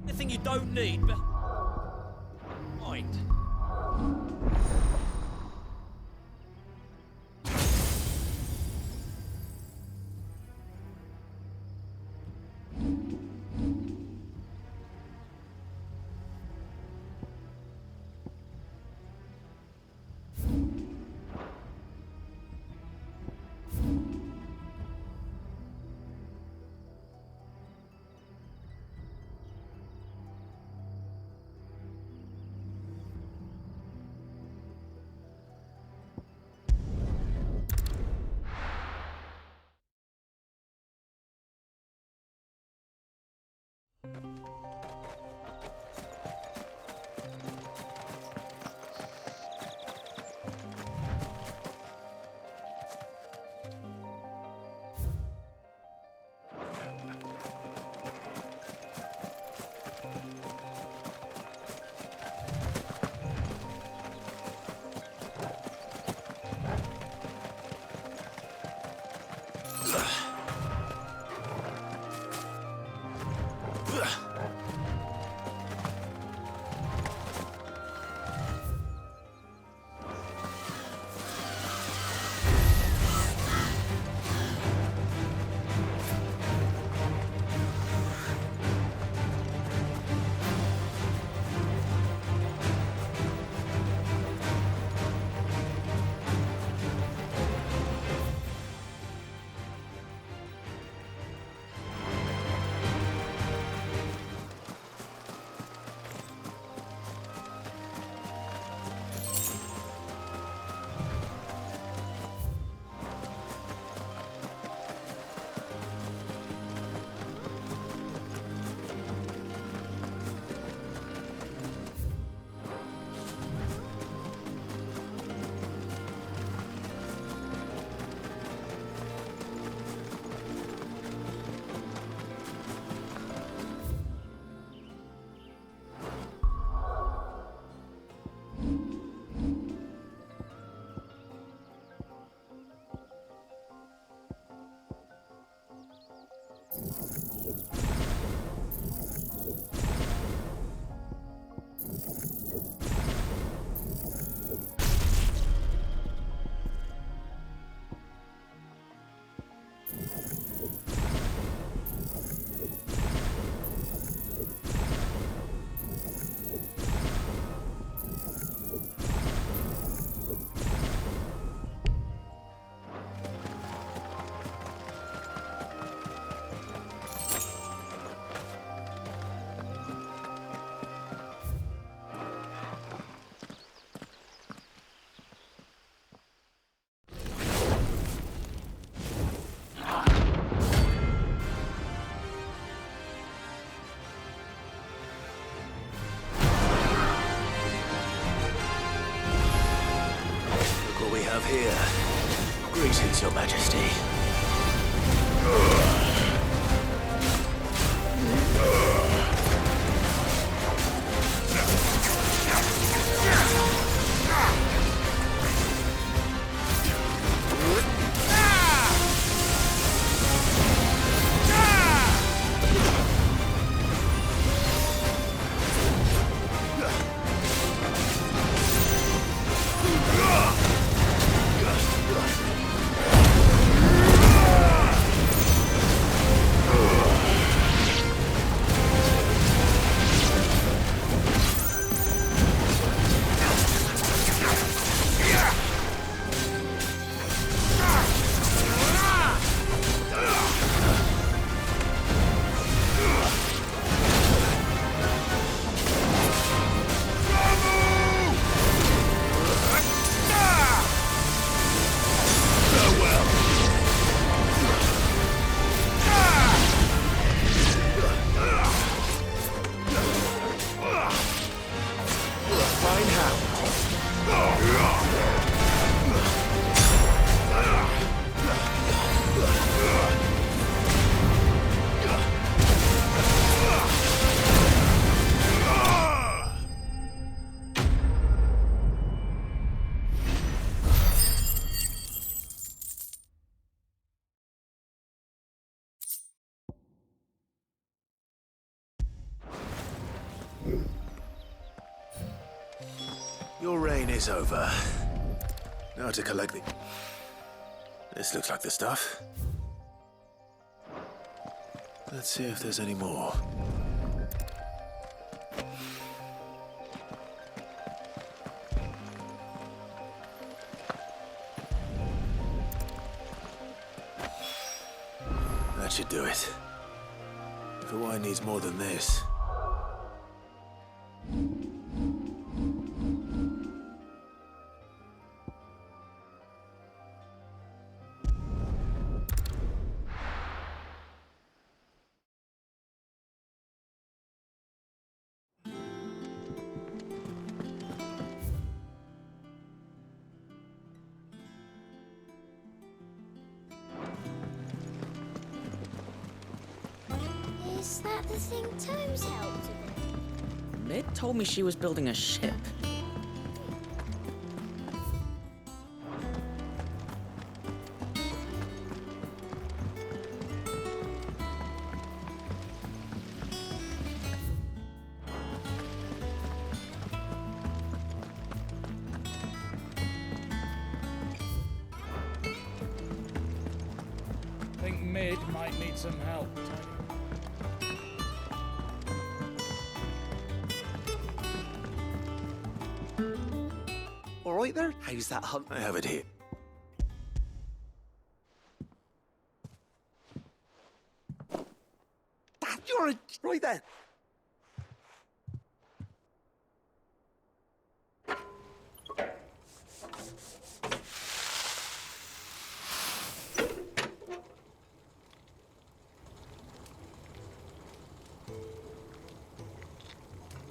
Anything you don't need, but... Mind. Here. Greetings, Your Majesty. Your reign is over. Now to collect the... This looks like the stuff. Let's see if there's any more. That should do it. The wine needs more than this. Is that the thing Tomes helped with? Mid told me she was building a ship. Think Mid might need some help. All right there? How's that hunt? I have it here. Dad, you're a... Right then.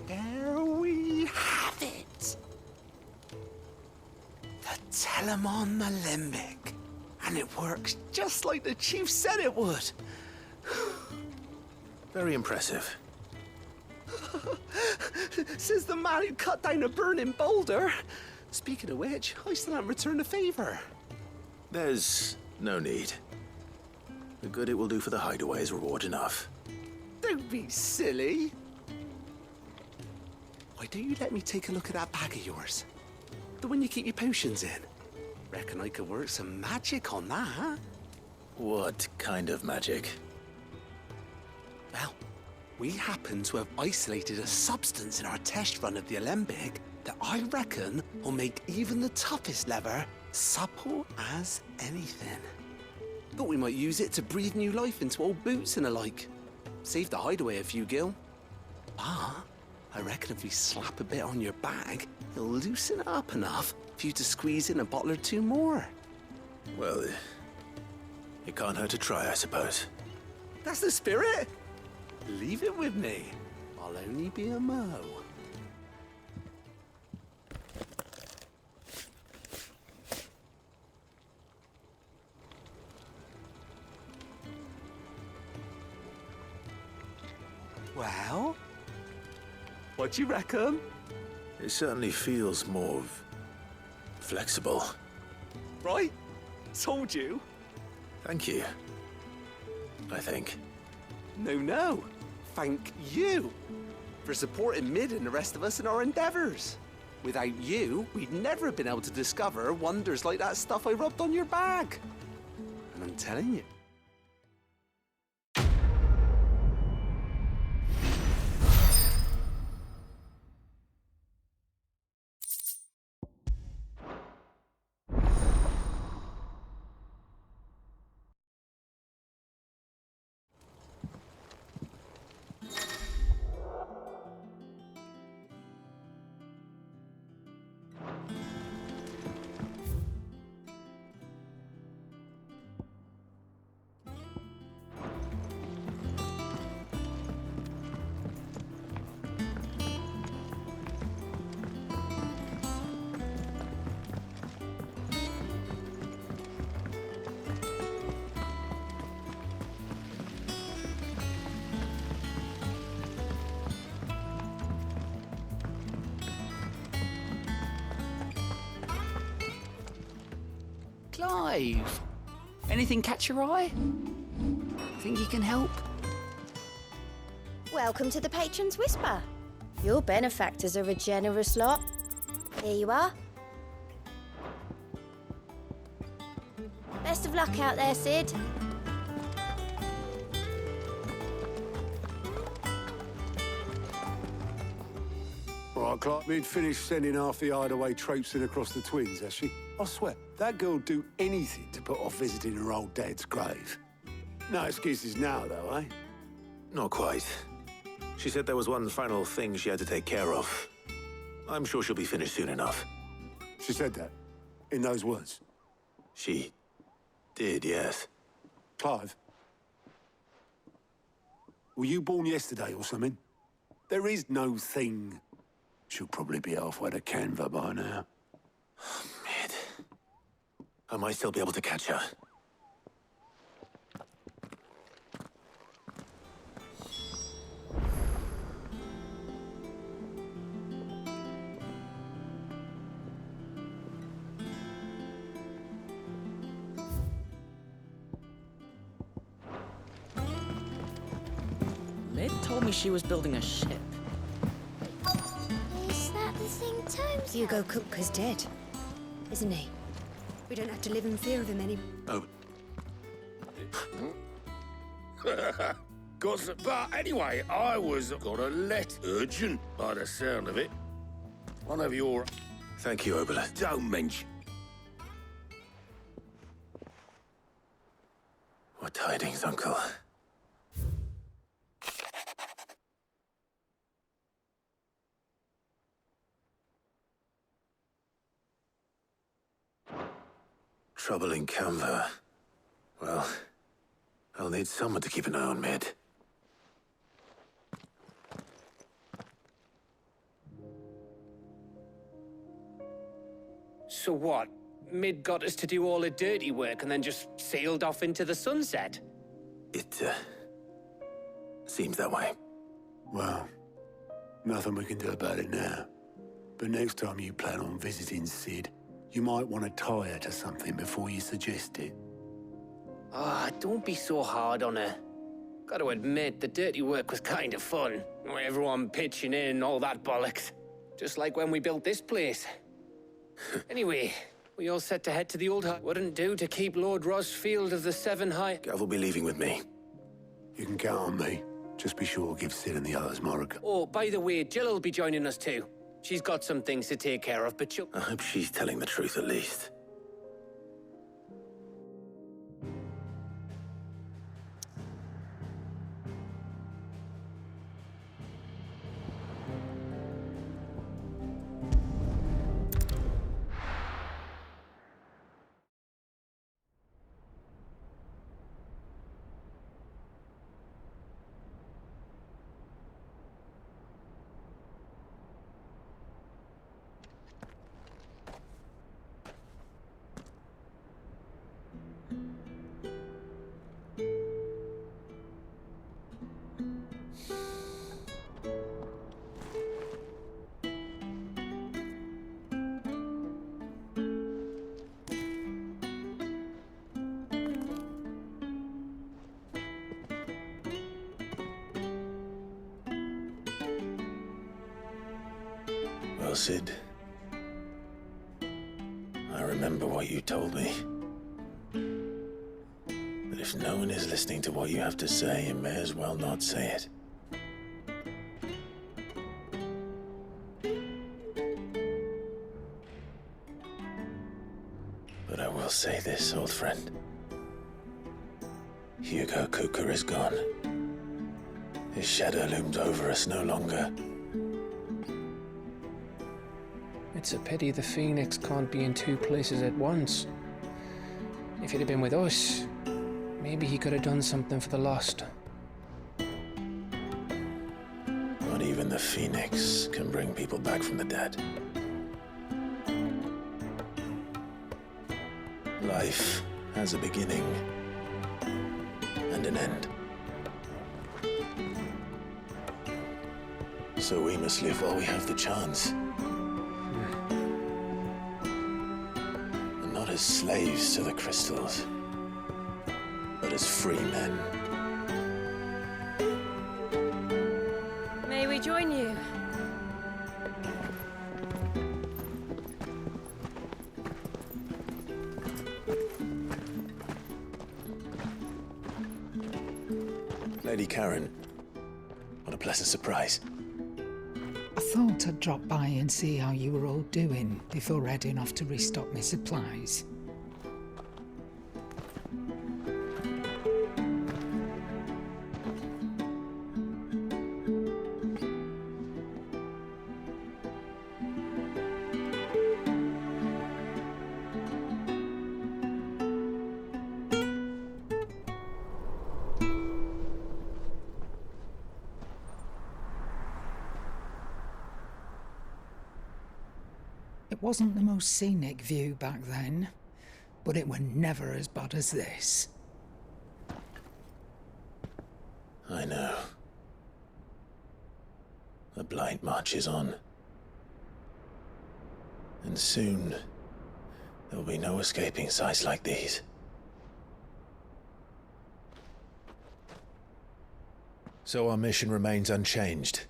There we have it. The Telemon Malembic. And it works just like the chief said it would. Very impressive. Says the man who cut down a burning boulder. Speaking of which, I still haven't returned the favor. There's no need. The good it will do for the hideaway is reward enough. Don't be silly. Why don't you let me take a look at that bag of yours? The one you keep your potions in. Reckon I could work some magic on that, huh? What kind of magic? Well, we happen to have isolated a substance in our test run of the Alembic that I reckon will make even the toughest lever supple as anything. Thought we might use it to breathe new life into old boots and the like. Save the hideaway a few gil. Ah, I reckon if we slap a bit on your bag, it'll loosen it up enough for you to squeeze in a bottle or two more. Well, it can't hurt to try, I suppose. That's the spirit. Leave it with me. I'll only be a mo. Well, what do you reckon? It certainly feels more flexible. Right? Told you. Thank you. I think. No. Thank you for supporting Mid and the rest of us in our endeavors. Without you, we'd never have been able to discover wonders like that stuff I rubbed on your bag. And I'm telling you. Clive, anything catch your eye? Think you can help? Welcome to the Patron's Whisper. Your benefactors are a generous lot. Here you are. Best of luck out there, Sid. All right, Clark, we'd finished sending half the hideaway traipsing across the twins, has she? I swear, that girl'd do anything to put off visiting her old dad's grave. No excuses now, though, eh? Not quite. She said there was one final thing she had to take care of. I'm sure she'll be finished soon enough. She said that, in those words. She did, yes. Clive, were you born yesterday or something? There is no thing. She'll probably be halfway to Canva by now. Mid. I might still be able to catch her. Lid told me she was building a ship. Is that the thing Tomes Hugo helped Cook is dead, isn't he? We don't have to live in fear of him anymore. Oh, But anyway, I was got a let urgent by the sound of it. One of your thank you, Obeleth. don't mention. What tidings, Uncle? Trouble in Canva. Well, I'll need someone to keep an eye on Mid. So what? Mid got us to do all the dirty work and then just sailed off into the sunset? It, seems that way. Well, nothing we can do about it now. But next time you plan on visiting Sid, you might want to tie her to something before you suggest it. Ah, don't be so hard on her. Gotta admit, the dirty work was kind of fun. Everyone pitching in and all that bollocks. Just like when we built this place. Anyway, we all set to head to the old hut. Wouldn't do to keep Lord Rosfield of the Seven High... Gav will be leaving with me. You can count on me. Just be sure to give Sid and the others my regard. Oh, by the way, Jill will be joining us too. She's got some things to take care of, but she'll... I hope she's telling the truth at least. Well, Sid, I remember what you told me. That if no one is listening to what you have to say, you may as well not say it. But I will say this, old friend. Hugo Cooker is gone. His shadow looms over us no longer. It's a pity the Phoenix can't be in two places at once. If he'd have been with us, maybe he could have done something for the lost. Not even the Phoenix can bring people back from the dead. Life has a beginning and an end. So we must live while we have the chance. And not as slaves to the crystals, but as free men. May we join you? Lady Karen, what a pleasant surprise. I thought I'd drop by and see how you were all doing before heading off to restock my supplies. It wasn't the most scenic view back then, but it were never as bad as this. I know. The Blight marches on. And soon, there'll be no escaping sights like these. So our mission remains unchanged.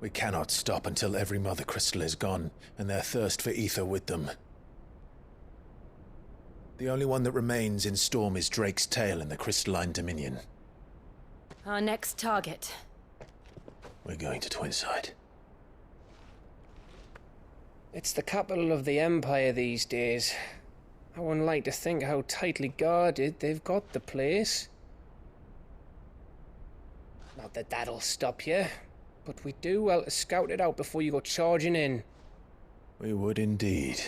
We cannot stop until every Mother Crystal is gone, and their thirst for ether with them. The only one that remains in Storm is Drake's tail in the Crystalline Dominion. Our next target. We're going to Twinside. It's the capital of the Empire these days. I wouldn't like to think how tightly guarded they've got the place. Not that that'll stop you, but we do well to scout it out before you go charging in. We would indeed.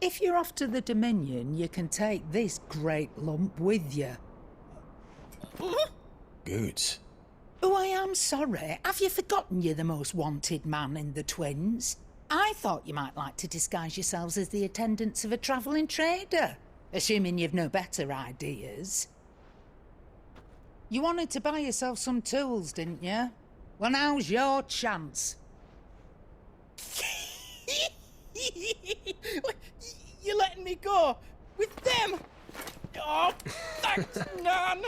If you're off to the Dominion, you can take this great lump with you. Goods. Oh, I am sorry. Have you forgotten you're the most wanted man in the Twins? I thought you might like to disguise yourselves as the attendants of a travelling trader, assuming you've no better ideas. You wanted to buy yourself some tools, didn't you? Well, now's your chance. You're letting me go with them? Oh, thanks, Nan.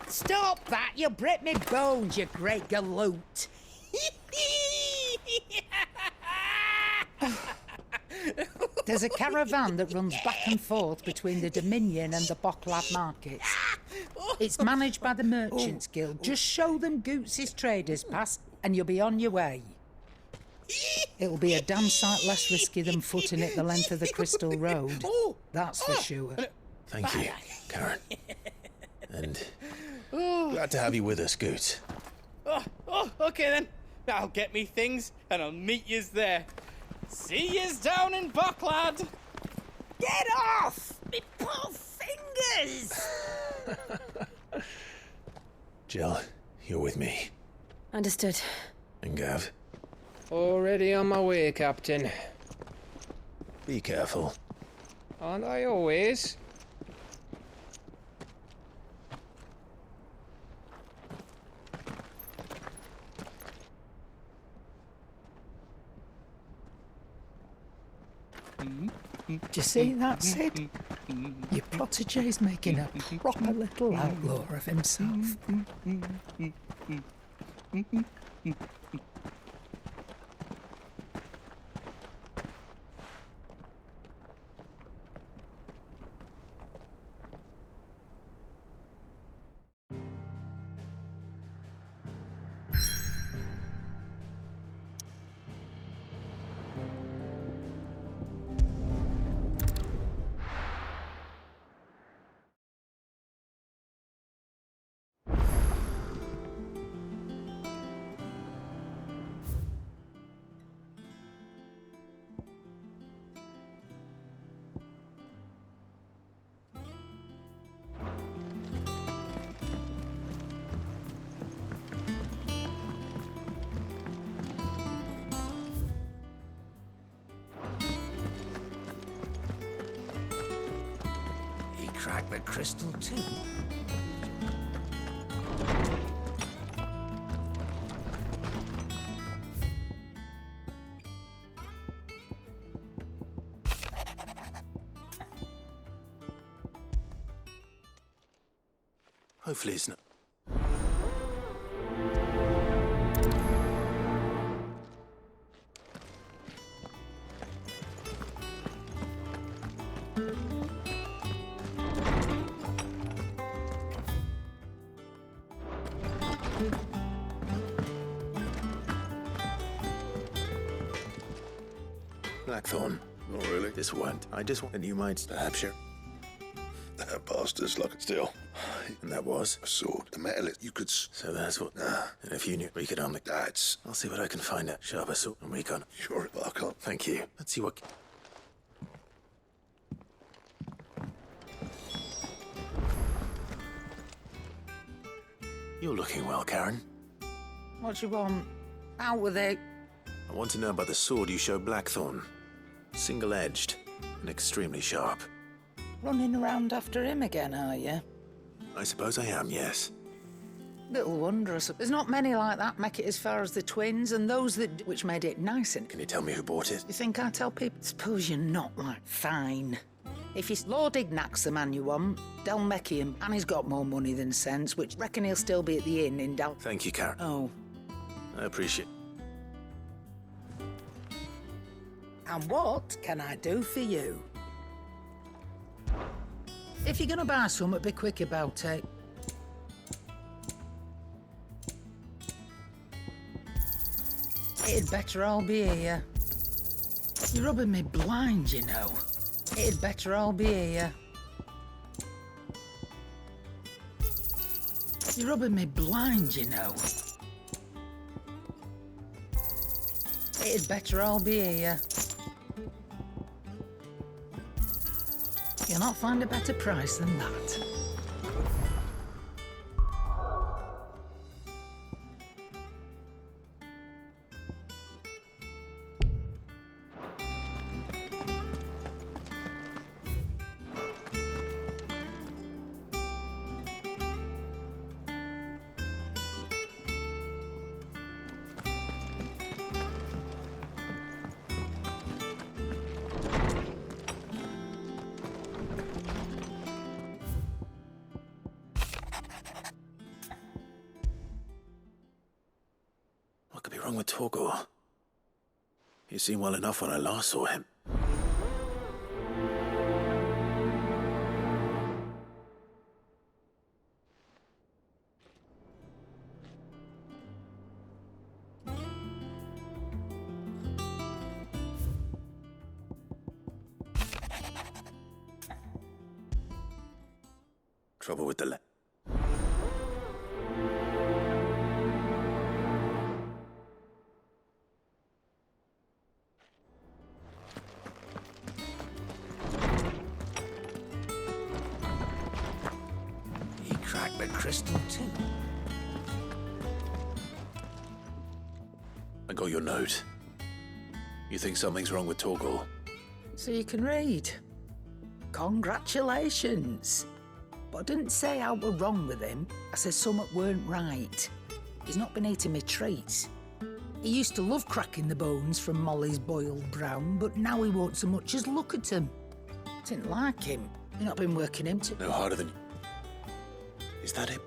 Stop that! You'll break me bones, you great galoot. There's a caravan that runs back and forth between the Dominion and the Bocklad markets. It's managed by the Merchants Guild. Just show them Goots' traders pass and you'll be on your way. It'll be a damn sight less risky than footing it the length of the Crystal Road. That's for sure. Thank you, Karen. And glad to have you with us, Goots. Okay then. I'll get me things and I'll meet yous there. See yous down in Bocklad. Get off! Me poor fingers! Jill, you're with me. Understood. And Gav, Already on my way, Captain. be careful. Aren't I always? Do you see that, Sid? Your protégé's making a proper little outlaw of himself. Crack the crystal too. Hopefully it's not. Blackthorn. Not really. This won't. I just want... And you might... Perhaps you're... That bastard's like it still. And that was? A sword. The metal, you could... So that's what... Nah. And if you knew we could only... That's... I'll see what I can find out. Sharper sword and recon. Sure, but I can't. Thank you. Let's see what... You're looking well, Karen. What do you want? Out with it. I want to know about the sword you showed Blackthorn. Single-edged and extremely sharp. Running around after him again, are you? I suppose I am, yes. Little wonder. There's not many like that make it as far as the twins, and those that which made it nice. And can you tell me who bought it? You think I tell people? Suppose you're not like fine. If it's Lord Ignac's the man you want, they'll make him, and he's got more money than sense, which reckon he'll still be at the inn in Dal. Thank you, Karen. Oh. I appreciate. And what can I do for you? If you're gonna buy something, be quick about it. It'd better all be here. You're rubbing me blind, you know. It'd better all be here. You're rubbing me blind, you know. It'd better all be here. You'll not find a better price than that. What could be wrong with Torgor? He seemed well enough when I last saw him. Trouble with the He cracked the crystal too. I got your note. You think something's wrong with Torgor? So you can read. Congratulations. But I didn't say I were wrong with him. I said something weren't right. He's not been eating me treats. He used to love cracking the bones from Molly's boiled brown, but now he won't so much as look at them. Didn't like him. You've not been working him to... No harder than... Is that it?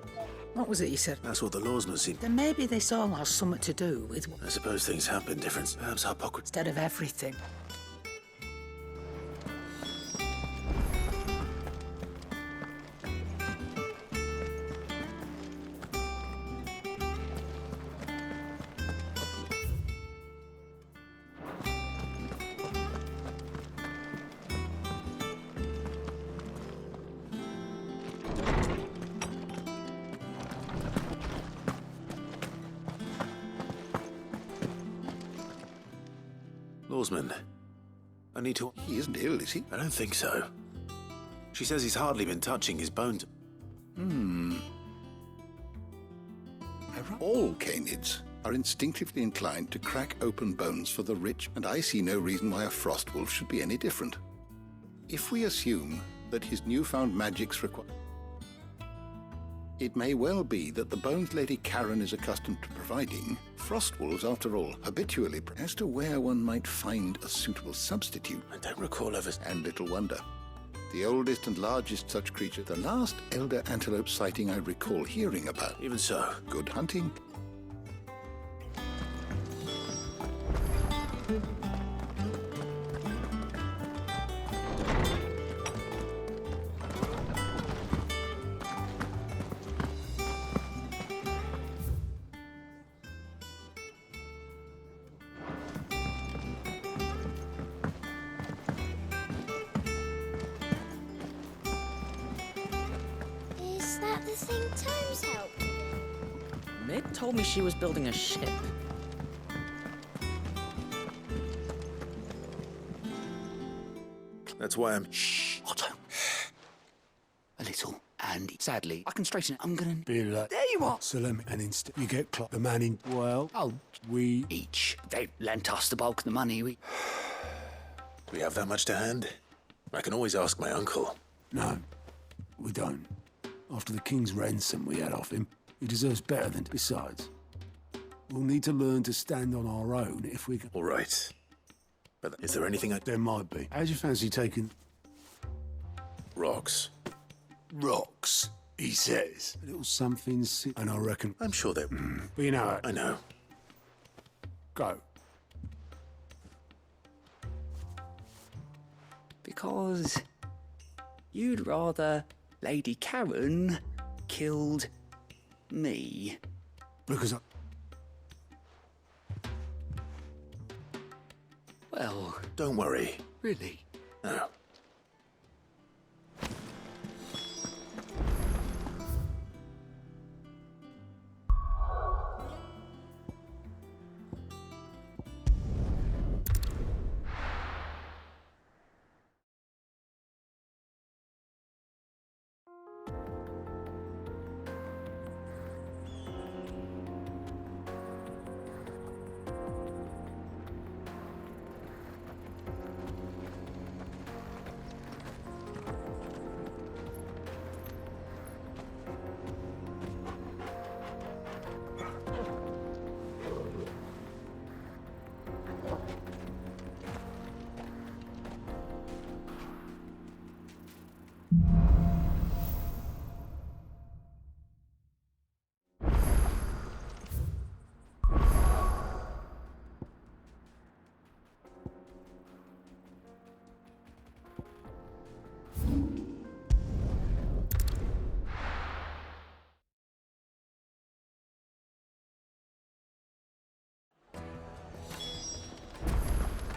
What was it you said? That's what the lawsman seemed... Then maybe this all has something to do with... I suppose things have been different. Perhaps hypocrisy... Instead of everything. Lawsman, I need to... He isn't ill, is he? I don't think so. She says he's hardly been touching his bones. All canids are instinctively inclined to crack open bones for the rich, and I see no reason why a frost wolf should be any different. If we assume that his newfound magics require... It may well be that the bones Lady Karen is accustomed to providing, frost wolves, after all, habitually... As to where one might find a suitable substitute... I don't recall ever... And little wonder. The oldest and largest such creature, the last elder antelope sighting I recall hearing about. Even so... Good hunting. think times helped a bit? Mid told me she was building a ship. That's why I'm... Shh, Otto. A little. And sadly, I can straighten it. I'm gonna... Be like... There you are! So let me... And instead, you get the man in... Well... Oh, we... each. They lent us the bulk of the money. We have that much to hand? I can always ask my uncle. No, we don't. After the king's ransom we had off him, he deserves better than... Besides, we'll need to learn to stand on our own if we can... All right. But is there anything I... There might be. How'd you fancy taking... Rocks. Rocks, he says. A little something... And I reckon... I'm sure they... But you know... I know. Go. Because you'd rather Lady Karen killed me. Because I... Well... Don't worry. Really? No.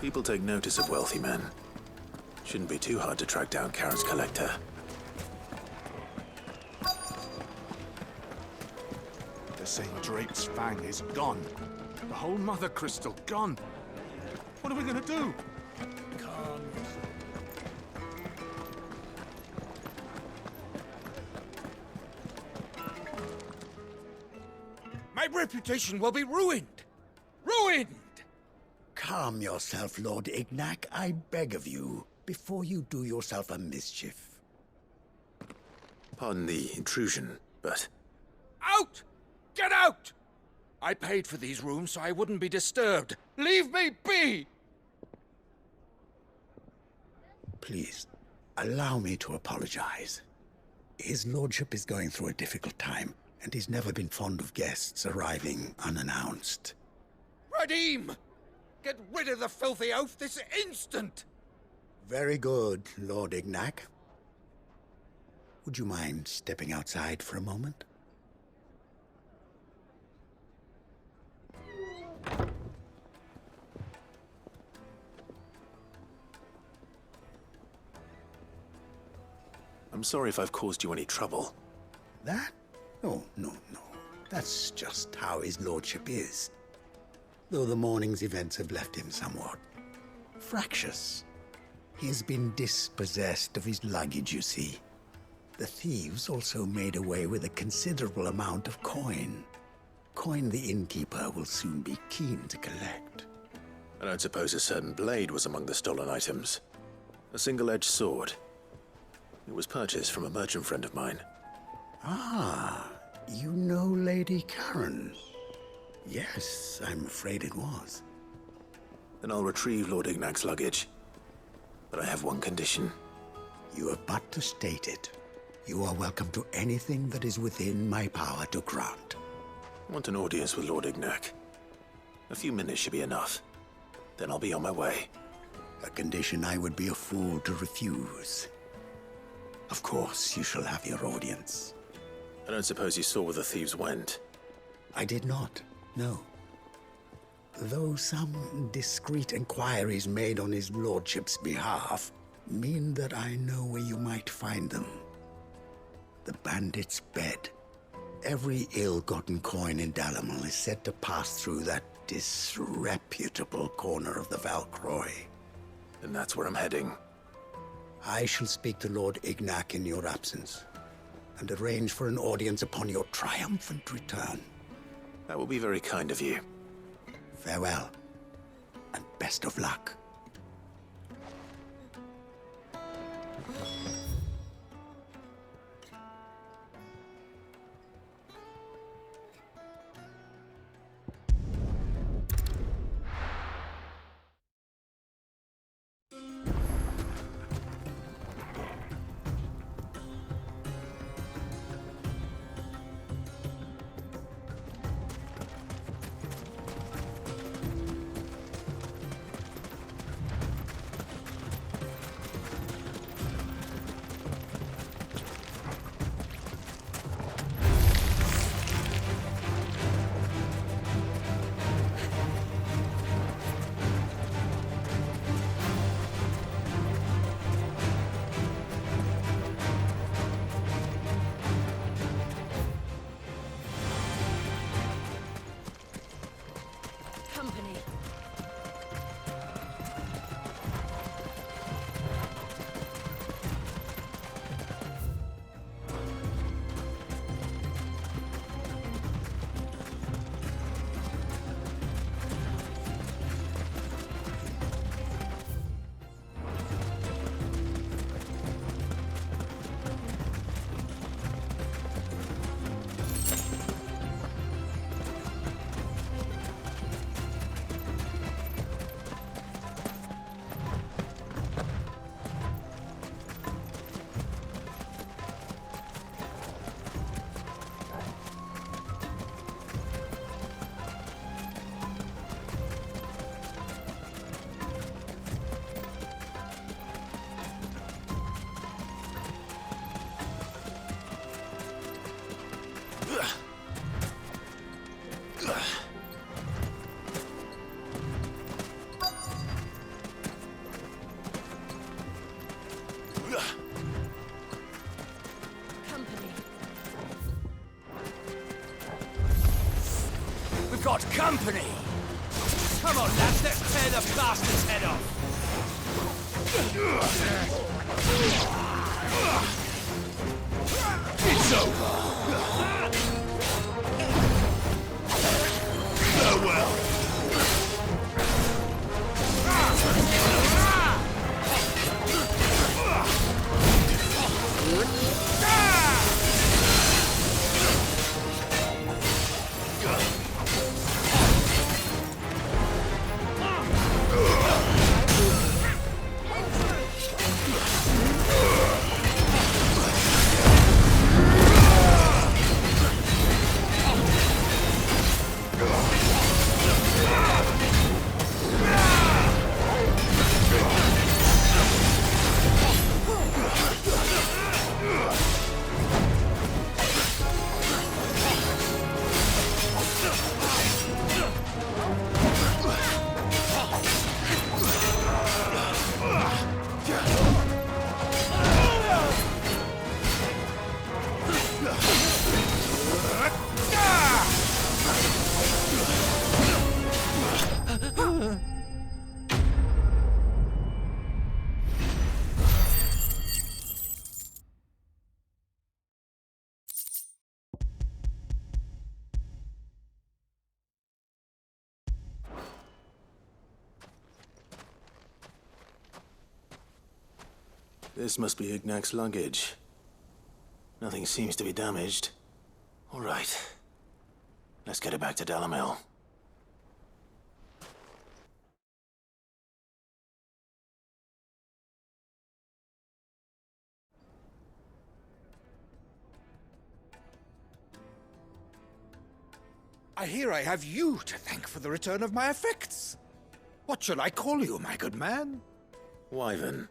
People take notice of wealthy men. Shouldn't be too hard to track down Karen's collector. They're saying Drake's fang is gone. The whole mother crystal gone. What are we gonna do? My reputation will be ruined! Ruined! Calm yourself, Lord Ignac, I beg of you, before you do yourself a mischief. Pardon the intrusion, but... Out! Get out! I paid for these rooms so I wouldn't be disturbed. Leave me be! Please, allow me to apologize. His lordship is going through a difficult time, and he's never been fond of guests arriving unannounced. Radim! Get rid of the filthy oaf this instant! Very good, Lord Ignac. Would you mind stepping outside for a moment? I'm sorry if I've caused you any trouble. That? Oh, no. That's just how his lordship is. Though the morning's events have left him somewhat fractious. He's been dispossessed of his luggage, you see. The thieves also made away with a considerable amount of coin. Coin the innkeeper will soon be keen to collect. I don't suppose a certain blade was among the stolen items. A single-edged sword. It was purchased from a merchant friend of mine. Ah, you know Lady Karen. Yes, I'm afraid it was. Then I'll retrieve Lord Ignac's luggage. But I have one condition. You have but to state it. You are welcome to anything that is within my power to grant. I want an audience with Lord Ignac. A few minutes should be enough. Then I'll be on my way. A condition I would be a fool to refuse. Of course, you shall have your audience. I don't suppose you saw where the thieves went? I did not, no. Though some discreet inquiries made on his lordship's behalf mean that I know where you might find them. the bandit's bed. Every ill-gotten coin in Dalamil is said to pass through that disreputable corner of the Valcroy. And that's where I'm heading. I shall speak to Lord Ignac in your absence, and arrange for an audience upon your triumphant return. That will be very kind of you. Farewell, and best of luck. Company. We've got company! Come on, lads, let's tear the bastard's head off! It's over! Farewell! This must be Ignac's luggage. Nothing seems to be damaged. All right. Let's get it back to Dalamil. I hear I have you to thank for the return of my effects. What shall I call you, my good man? Wyvern.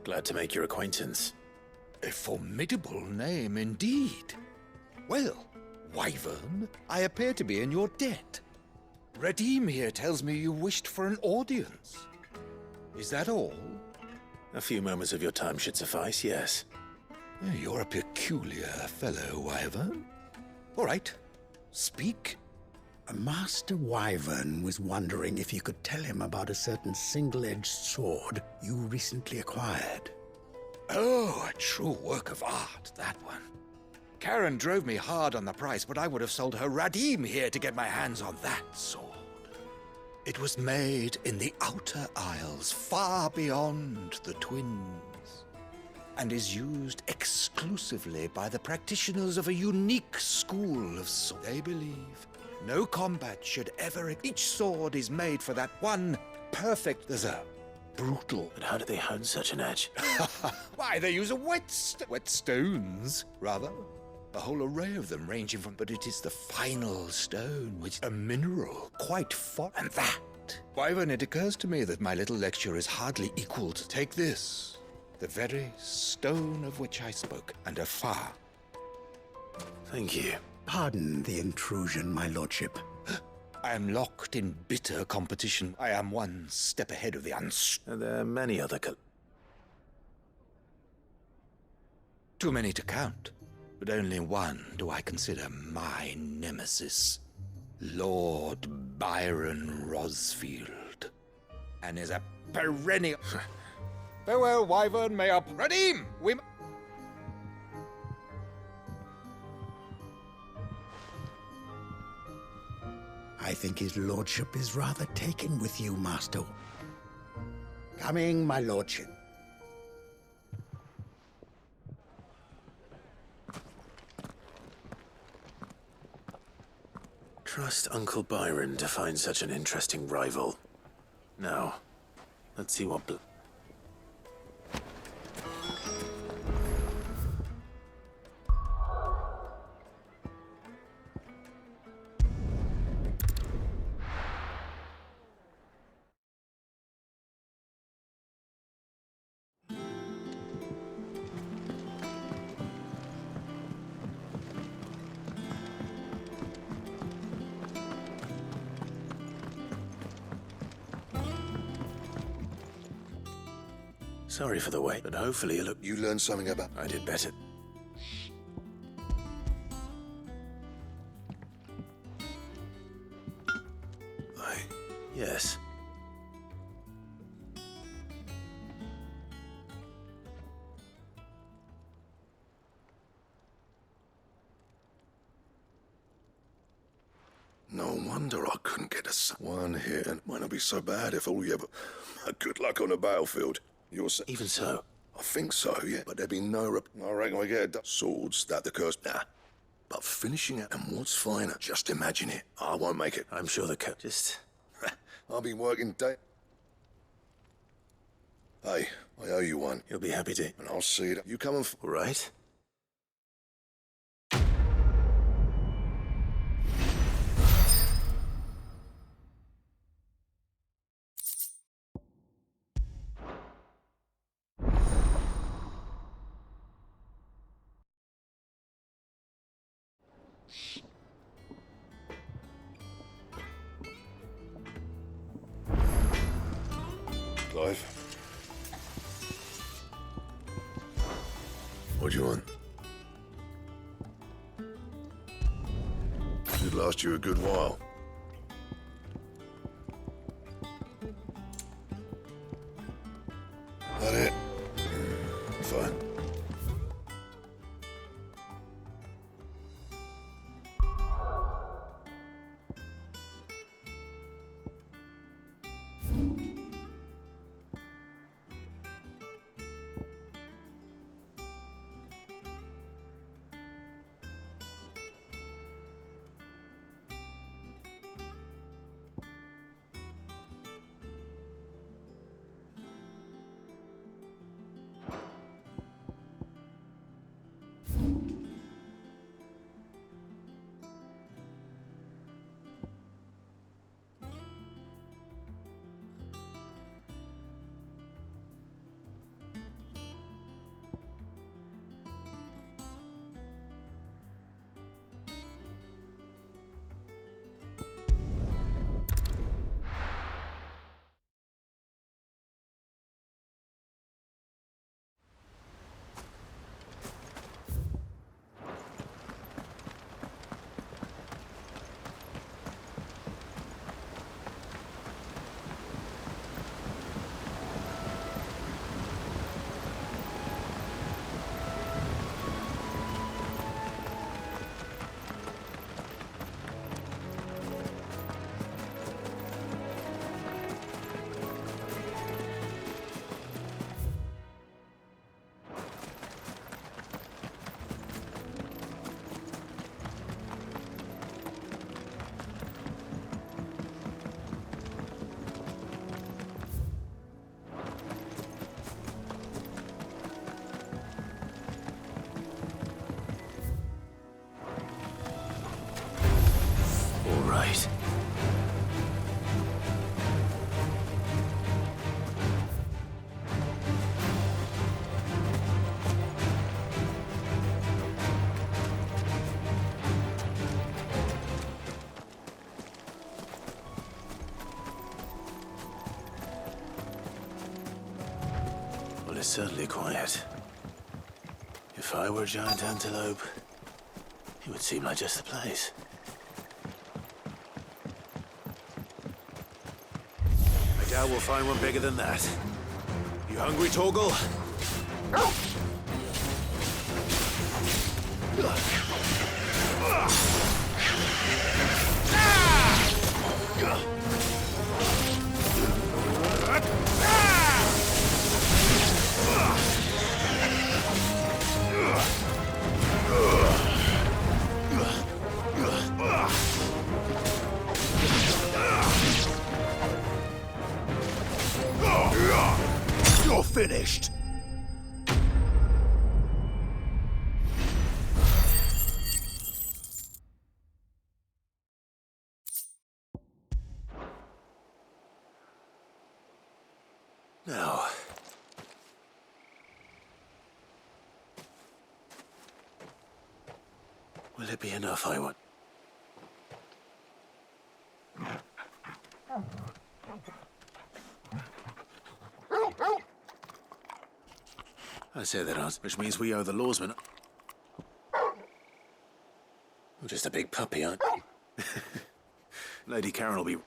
Glad to make your acquaintance. A formidable name indeed. Well, Wyvern, I appear to be in your debt. Redeem here tells me you wished for an audience. Is that all? A few moments of your time should suffice, yes. You're a peculiar fellow, Wyvern. All right, speak. Master Wyvern was wondering if you could tell him about a certain single-edged sword you recently acquired. Oh, a true work of art, that one. Karen drove me hard on the price, but I would have sold her Radim here to get my hands on that sword. It was made in the Outer Isles, far beyond the Twins, and is used exclusively by the practitioners of a unique school of sword. They believe no combat should ever... Each sword is made for that one perfect... There's a brutal... But how do they hone such an edge? Why, they use wet stones, rather. A whole array of them ranging from... But it is the final stone, which is a mineral, quite far... And that... Wyvern, it occurs to me that my little lecture is hardly equal to... Take this, the very stone of which I spoke, and afar. Thank you. Pardon the intrusion, my lordship. I am locked in bitter competition. I am one step ahead of the And there are many other Too many to count, but only one do I consider my nemesis. Lord Byron Rosfield. And is a perennial... Farewell, Wyvern, may our... Radim! We... I think his lordship is rather taken with you, master. Coming, my lordship. Trust Uncle Byron to find such an interesting rival. Now, let's see what... Sorry for the wait, but hopefully you learned something about... I did better. Yes. No wonder I couldn't get one hit, and it might not be so bad if all you ever... Good luck on the battlefield. Even so. I think so, yeah. But there'd be no... I reckon we get swords that the curse... Nah. But finishing it, and what's finer? Just imagine it. I won't make it. I'm sure the Just... I'll be working day... Hey, I owe you one. You'll be happy to. And I'll see that you come and... All right. Clive. What do you want? Should last you a good while. That it? Fine. right. Well, it's certainly quiet. If I were a giant antelope, it would seem like just the place. I doubt we'll find one bigger than that. You hungry, Torgal? You're finished. Now. Will it be enough, I want? I say that, Oz, which means we owe the lawsman. You're just a big puppy, aren't you? Lady Karen will be...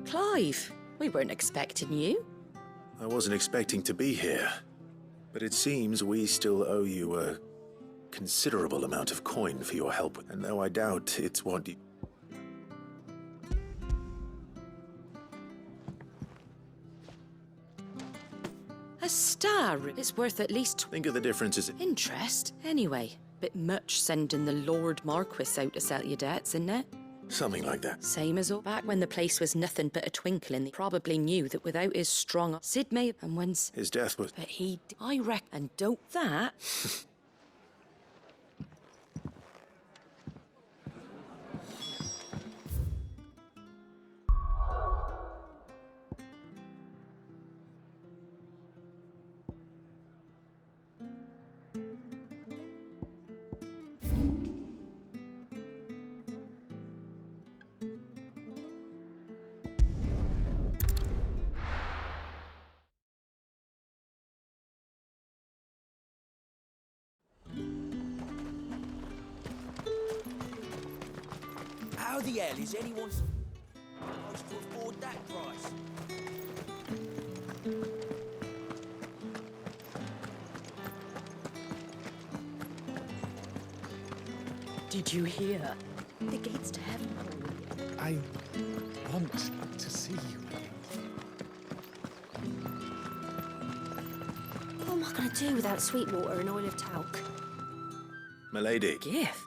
Clive, we weren't expecting you. I wasn't expecting to be here, but it seems we still owe you a considerable amount of coin for your help, and though I doubt it's what you... A star is worth at least... Think of the differences... Interest, anyway. Bit much sending the Lord Marquis out to sell your debts, isn't it? Something like that. Same as all. Back when the place was nothing but a twinkle, and they probably knew that without his strong... Sid may have... And once... His death was... But he... I reckon... And don't that... How the hell is anyone supposed to afford that price? Did you hear? The gates to heaven. I want to see you. What am I going to do without sweet water and oil of talc? Milady. Gift?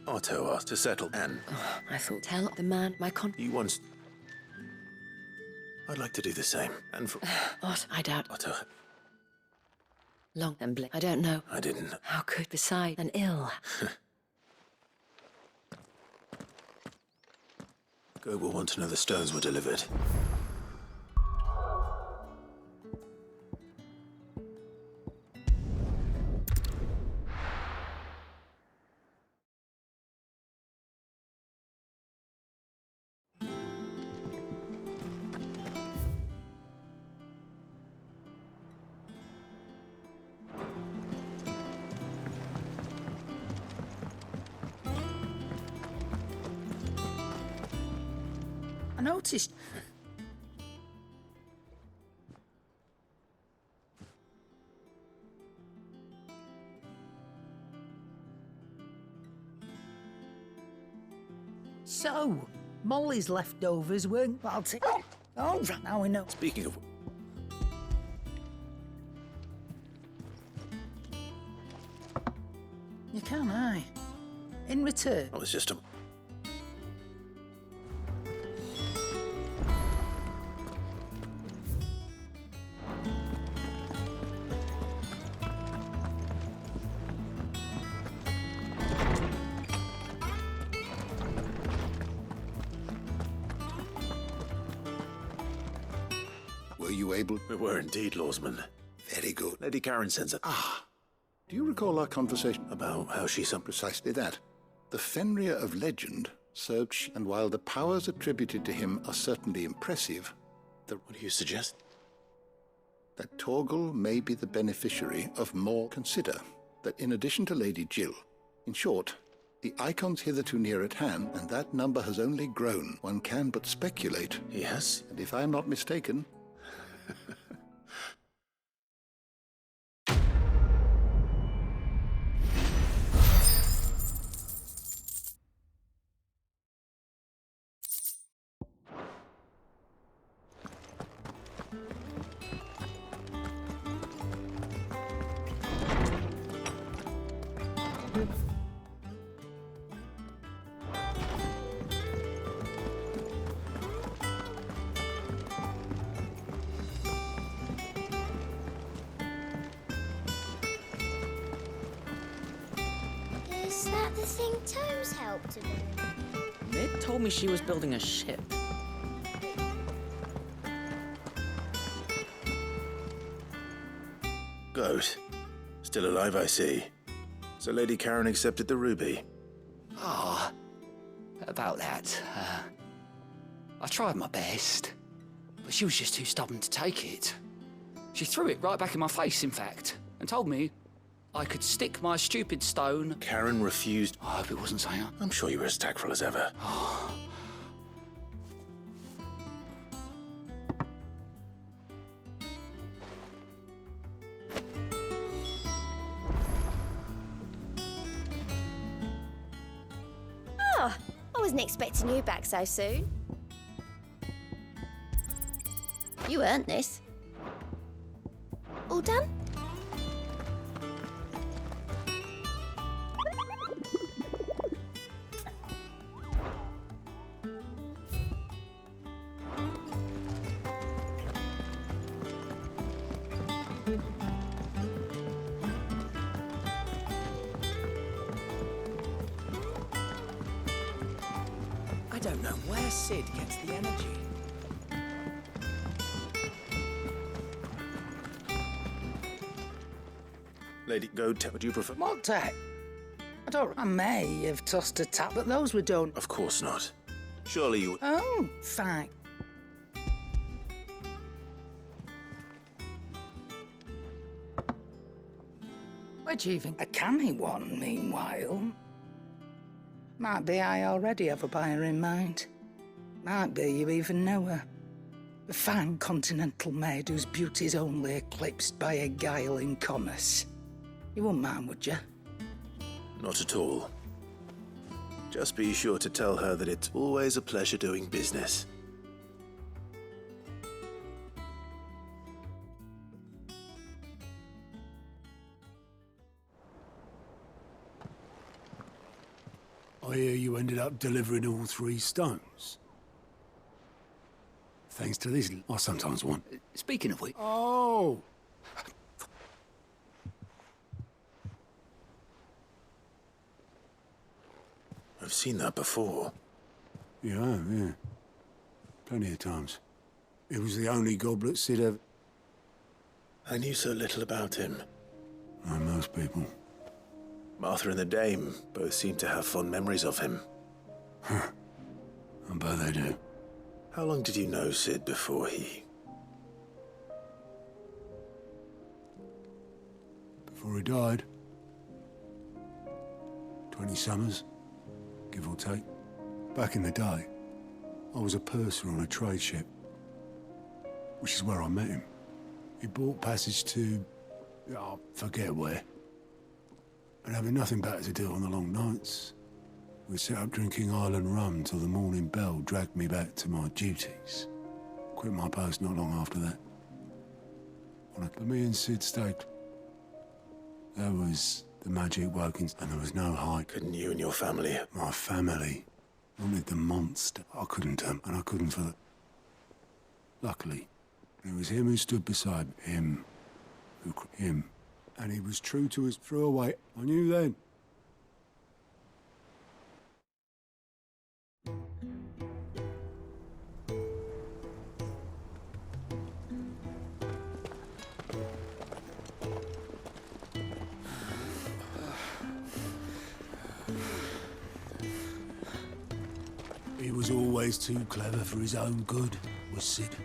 Otto asked to settle, and... Oh, I thought, tell the man my You once... I'd like to do the same, and for... What? I doubt. Otto. Long and blick. I don't know. I didn't. How could, beside an ill? Go will want to know the stones were delivered. I noticed. So, Molly's leftovers weren't baltic. Oh, now we know. Speaking of... You can, aye. In return. Oh, it's just a... Were you able? We were indeed, Lawsman. Very good. Lady Karen sends a... Ah. Do you recall our conversation? About how she Precisely that. The Fenrir of legend served, and while the powers attributed to him are certainly impressive, What do you suggest? That Torgal may be the beneficiary of more. Consider that in addition to Lady Jill, in short, the icons hitherto near at hand, and that number has only grown. One can but speculate. Yes? And if I am not mistaken... Is that the thing Tomes helped her with? Mid told me she was building a ship. Goat. Still alive, I see. So Lady Karen accepted the ruby. Ah, about that. I tried my best, but she was just too stubborn to take it. She threw it right back in my face, in fact, and told me I could stick my stupid stone. Karen refused. I hope it wasn't saying. I'm sure you were as tactful as ever. Oh, I wasn't expecting you back so soon. You earned this. All done? I don't know where Sid gets the energy. Lady Goat, would you prefer... Montag. I may have tossed a tap, but those were done. Of course not. Surely you... Oh, fine. Where'd you even... A canny one, meanwhile. Might be I already have a buyer in mind. Might be you even know her. A fine continental maid whose beauty's only eclipsed by a guile in commerce. You wouldn't mind, would you? Not at all. Just be sure to tell her that it's always a pleasure doing business. I hear you ended up delivering all 3 stones. Thanks to this, I sometimes want. Speaking of which... Oh! I've seen that before. Yeah. Plenty of times. It was the only goblet Sid ever... I knew so little about him. Like most people. Martha and the Dame both seem to have fond memories of him. Huh. I bet they do. How long did you know Sid before he... Before he died. 20 summers, give or take. Back in the day, I was a purser on a trade ship, which is where I met him. He bought passage to... I forget where. And having nothing better to do on the long nights, we sat up drinking island rum till the morning bell dragged me back to my duties. Quit my post not long after that. But me and Sid stayed. There was the magic workings, and there was no hide. Couldn't you and your family? My family wanted the monster. I couldn't, and I couldn't for the... Luckily, it was him who stood beside him. Him. And he was true to his throwaway. I knew then. He was always too clever for his own good, was Sid.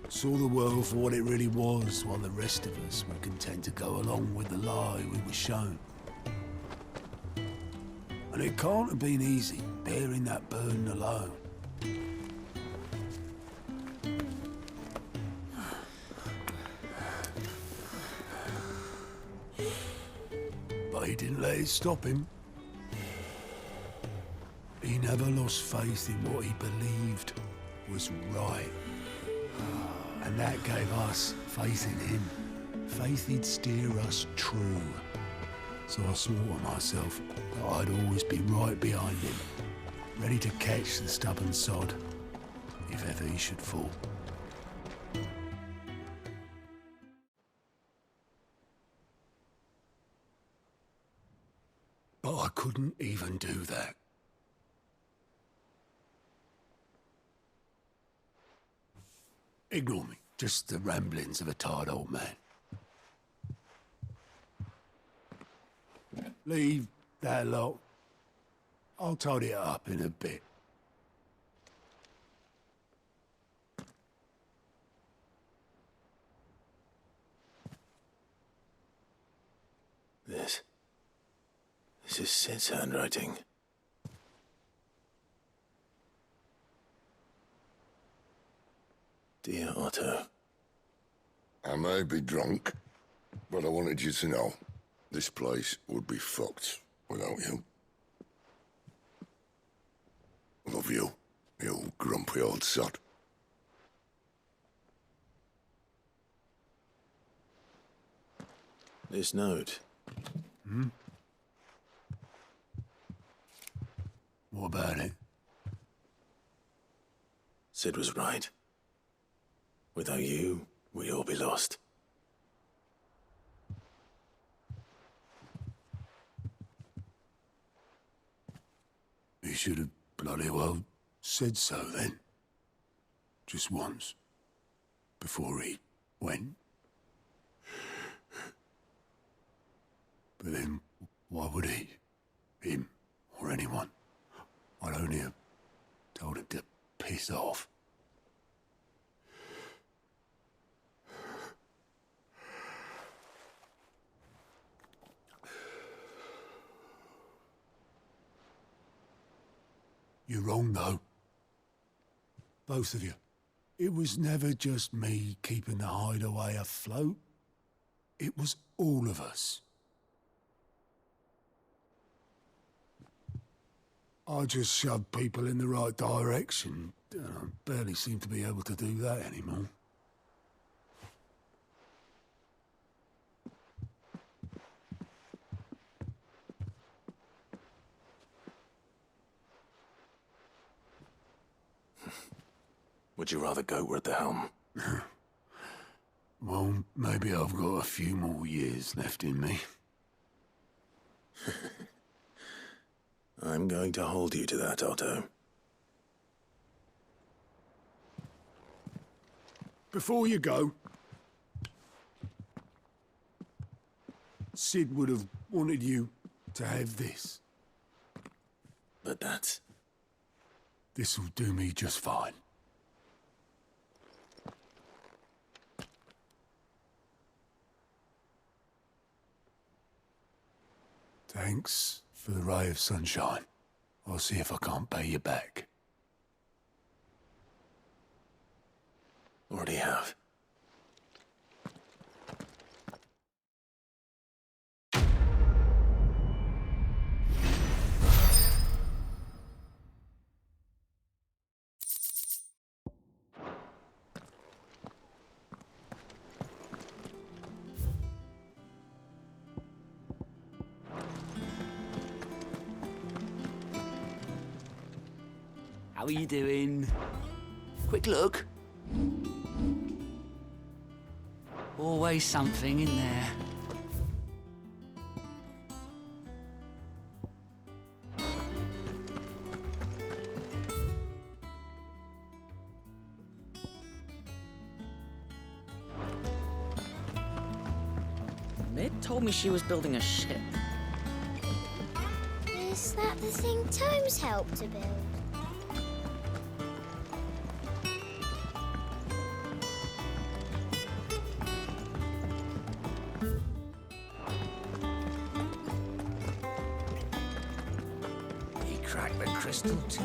Saw the world for what it really was, while the rest of us were content to go along with the lie we were shown. And it can't have been easy, bearing that burden alone. But he didn't let it stop him. He never lost faith in what he believed was right. And that gave us faith in him. Faith he'd steer us true. So I swore to myself that I'd always be right behind him, ready to catch the stubborn sod, if ever he should fall. But I couldn't even do that. Ignore me. Just the ramblings of a tired old man. Leave that lot. I'll tidy it up in a bit. This is Sid's handwriting. Dear Otto. I may be drunk, but I wanted you to know this place would be fucked without you. Love you, you grumpy old sod. This note. Hmm? What about it? Sid was right. Without you, we'd all be lost. He should have bloody well said so then. Just once. Before he went. But then, why would he? Him, or anyone? I'd only have told him to piss off. You're wrong, though. Both of you. It was never just me keeping the hideaway afloat. It was all of us. I just shoved people in the right direction. I barely seem to be able to do that anymore. Would you rather go at the helm? Well, maybe I've got a few more years left in me. I'm going to hold you to that, Otto. Before you go, Sid would have wanted you to have this. But that's... This'll do me just fine. Thanks for the ray of sunshine. I'll see if I can't pay you back. Already have. How are you doing? Quick look. Always something in there. Mid told me she was building a ship. Is that the thing Tomes helped to build? He cracked the crystal too.